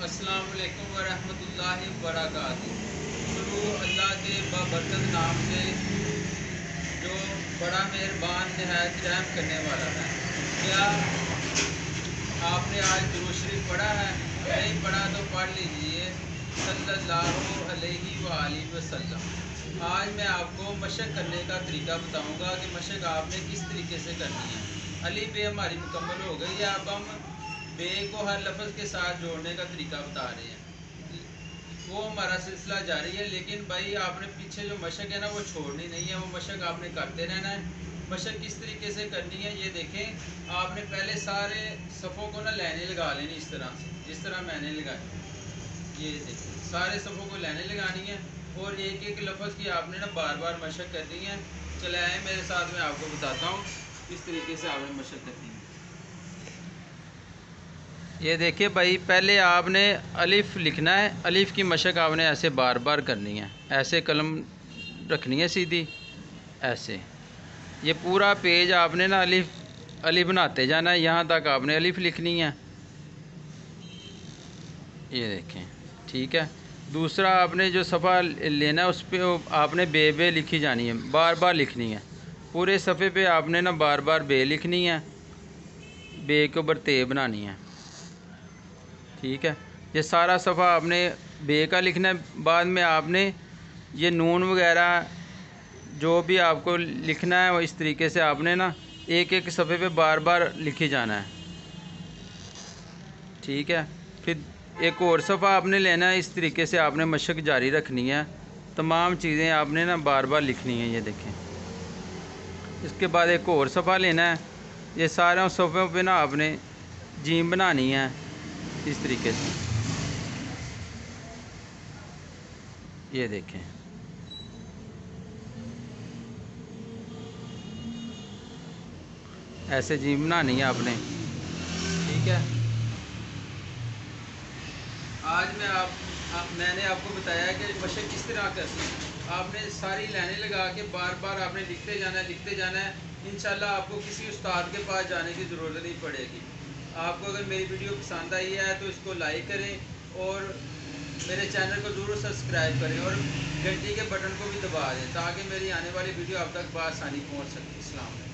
अस्सलाम वालेकुम वरहमतुल्लाहि वबरकातुहू। शुरू अल्लाह के बाबरकत नाम से जो बड़ा मेहरबान नहायत रहम करने वाला है। क्या आपने आज दुरूद शरीफ पढ़ा है? नहीं पढ़ा तो पढ़ लीजिए सल्लल्लाहु अलैहि वआलिहि वसल्लम। आज मैं आपको मशक करने का तरीका बताऊंगा कि मशक आपने किस तरीके से करनी है। अली बे हमारी मुकम्मल हो गई है। अब हम बे को हर लफ्ज़ के साथ जोड़ने का तरीका बता रहे हैं। वो हमारा सिलसिला जारी है, लेकिन भाई आपने पीछे जो मशक है ना वो छोड़नी नहीं है, वो मशक आपने करते रहना है। मशक किस तरीके से करनी है ये देखें। आपने पहले सारे सफ़ों को ना लाइनें लगा लेनी इस तरह से, जिस तरह मैंने लगाई। ये देखें सारे सफ़ों को लाइनें लगानी है और एक एक लफ्ज़ की आपने ना बार बार मशक करनी है। चले आए मेरे साथ, मैं आपको बताता हूँ किस तरीके से आपने मशक करनी है। ये देखिए भाई, पहले आपने अलिफ लिखना है। अलिफ की मशक आपने ऐसे बार बार करनी है, ऐसे कलम रखनी है सीधी ऐसे। ये पूरा पेज आपने ना अलिफ बनाते जाना है, यहाँ तक आपने अलिफ लिखनी है। ये देखें, ठीक है। दूसरा आपने जो सफ़ा लेना है उस पर आपने बे लिखी जानी है, बार बार लिखनी है। पूरे सफ़े पे आपने ना बार बार बे लिखनी है, बे के ऊपर ते बनानी है, ठीक है। ये सारा सफ़ा आपने बे का लिखना है। बाद में आपने ये नून वगैरह जो भी आपको लिखना है वो इस तरीके से आपने ना एक एक सफ़े पे बार बार लिखी जाना है, ठीक है। फिर एक और सफ़ा आपने लेना है, इस तरीके से आपने मशक जारी रखनी है। तमाम चीज़ें आपने ना बार बार लिखनी है, ये देखें। इसके बाद एक और सफ़ा लेना है। ये सारे सफ़ों पे ना आपने जीम बनानी है इस तरीके से, ये देखें। ऐसे जीम बनानी है आपने, ठीक है। आज मैंने आपको बताया कि मशक किस तरह करनी है। आपने सारी लाइनें लगा के बार बार आपने लिखते जाना है, लिखते जाना है। इंशाल्लाह आपको किसी उस्ताद के पास जाने की ज़रूरत नहीं पड़ेगी। आपको अगर मेरी वीडियो पसंद आई है तो इसको लाइक करें और मेरे चैनल को ज़रूर सब्सक्राइब करें और घंटी के बटन को भी दबा दें ताकि मेरी आने वाली वीडियो आप तक बआसानी पहुँच सके। अस्सलाम वालेकुम।